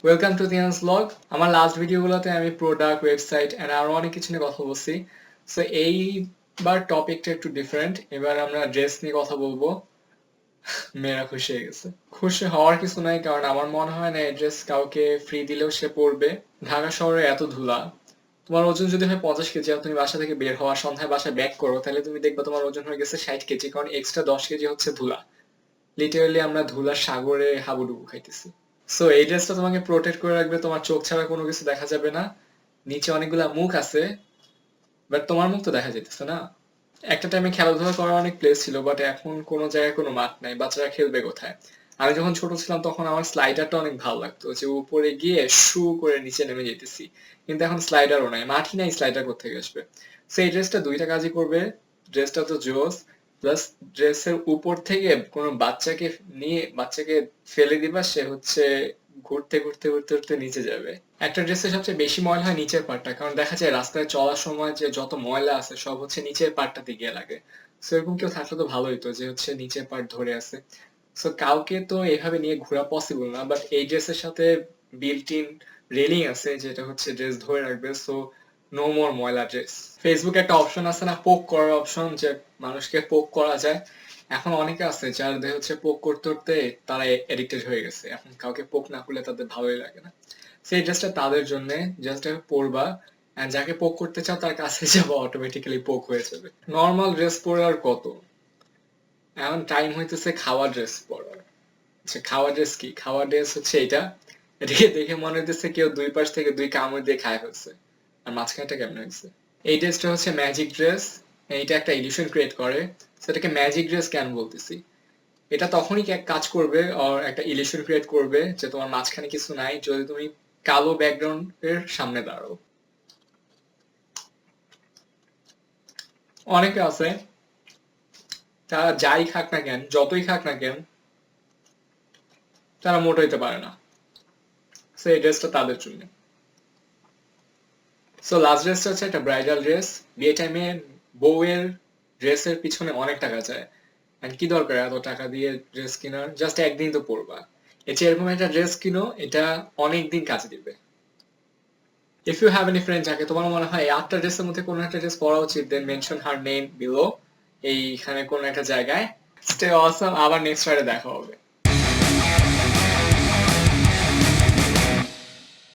Welcome to দিয়ান্স blog. আমার last ভিডিওগুলোতে আমি প্রোডাক্ট, ওয়েবসাইট এন্ড আরো অনেক কিছু নিয়ে কথা বলছি। সো এইবার টপিকটা একটু ডিফারেন্ট। এবার আমরা ড্রেস নিয়ে কথা বলবো। মেয়েরা খুশি হয়ে গেছে। খুশি হওয়ার কিছু নাই, কারণ আমার মনে হয় না এই ড্রেস কাউকে ফ্রি দিলেও সে পরবে। ঢাকা শহরে এত ধুলা, তোমার ওজন যদি হয় 50 কেজি আর তুমি বাসা থেকে বের হওয়া সন্ধ্যায় বাসায় ব্যাক করো, তাহলে তুমি দেখবা তোমার ওজন হয়ে গেছে 60 কেজি, কারণ এক্সট্রা 10 কেজি হচ্ছে ধুলা। লিটারালি আমরা ধুলার সাগরে হাবুডুবু খাইতেছি। সো এই ড্রেসটা তোমাকে প্রোটেক্ট করে রাখবে, তোমার চোখ ছাড়া কোনো কিছু দেখা যাবে না। নিচে অনেকগুলা মুখ আছে, বাট তোমার মুখ তো দেখা যেতেছে না। একটা টাইমে খেলাধুলা করার অনেক প্লেস ছিল, বাট এখন কোনো জায়গায় কোনো মাঠ নাই, বাচ্চারা খেলবে কোথায়? আমি যখন ছোট ছিলাম তখন আমার স্লাইডারটা অনেক ভালো লাগতো, যে উপরে গিয়ে শু করে নিচে নেমে যেতেছি। কিন্তু এখন স্লাইডারও নাই, মাঠই নাই, স্লাইডার কোথেকে আসবে? সো এই ড্রেসটা দুইটা কাজই করবে। ড্রেসটা তো জোস, প্লাস ড্রেসের উপর থেকে কোনো বাচ্চাকে ফেলে দিবা, সে হচ্ছে ঘুরতে ঘুরতে ঘুরতে ঘুরতে নিচে যাবে। একটা ড্রেসের সবচেয়ে বেশি ময়লা হয় নিচের পার্টটা, কারণ দেখা যায় রাস্তায় চলার সময় যে যত ময়লা আছে সব হচ্ছে নিচের পার্টটাতে গিয়ে লাগে। সো এরকম কেউ থাকলে তো ভালোই, তো যে হচ্ছে নিচের পার্ট ধরে আছে। সো কাউকে তো এভাবে নিয়ে ঘোরা পসিবল না, বাট এই ড্রেসের সাথে বিল্ট ইন রেলিং আছে, যেটা হচ্ছে ড্রেস ধরে রাখবে। সো নো মোর ময়লা ড্রেস। ফেসবুকে একটা অপশন আছে না, পোক করার অপশন, যে মানুষকে পোক করা যায়। এখন অনেকে আছে যাদের হচ্ছে পোক করতে করতে তারা এডিক্টেড হয়ে গেছে, এখন কাউকে পোক না করলে তাদের ভালোই লাগে না। সেই ড্রেসটা তাদের জন্য, জাস্ট পরবা, এন্ড যাকে পোক করতে চাও তার কাছে যাবো, অটোমেটিক্যালি পোক হয়ে যাবে। নর্মাল ড্রেস পরে আর কত, এখন টাইম হইতেছে খাওয়া ড্রেস পরার। আচ্ছা, খাওয়া ড্রেস কি? খাওয়া ড্রেস হচ্ছে এটাকে দেখে মনে হইতেছে কেউ দুই পাশ থেকে দুই কামড় দিয়ে খায় ফেলছে। আর মাঝখানটা কেমন হয়েছে? এই ড্রেসটা হচ্ছে ম্যাজিক ড্রেস। এইটা একটা ইলিউশন ক্রিয়েট করে। সেটাকে ম্যাজিক ড্রেস কেন বলতেছি? এটা তখনই কাজ করবে আর একটা ইলিউশন ক্রিয়েট করবে যে তোমার মাঝখানে কিছু নাই, যদি তুমি কালো ব্যাকগ্রাউন্ড এর সামনে দাঁড়াও। অনেকে আছে তারা যাই খাক না কেন, যতই খাক না কেন, তারা মোটা হইতে পারে না। সো এই ড্রেসটা তাদের জন্য। সো লাস্ট ড্রেসটা হচ্ছে একটা ব্রাইডাল ড্রেস। বিয়ে টাইমে বউয়ের ড্রেসের পিছনে অনেক টাকা যায়, আর কি দরকার এত টাকা দিয়ে ড্রেস কেনার? জাস্ট একদিন তো পরবা। এর চেয়ে এরকম একটা ড্রেস কিনো, এটা অনেক দিন কাজে দিবে। If you have any friend যাকে তোমার মনে হয় এই 8টা ড্রেসের মধ্যে কোনো একটা ড্রেস পরা উচিত, দেন মেনশন হার নেম বিলো এইখানে কোনো একটা জায়গায়। স্টে অসম, আবার নেক্সট ফ্রাইডে দেখা হবে।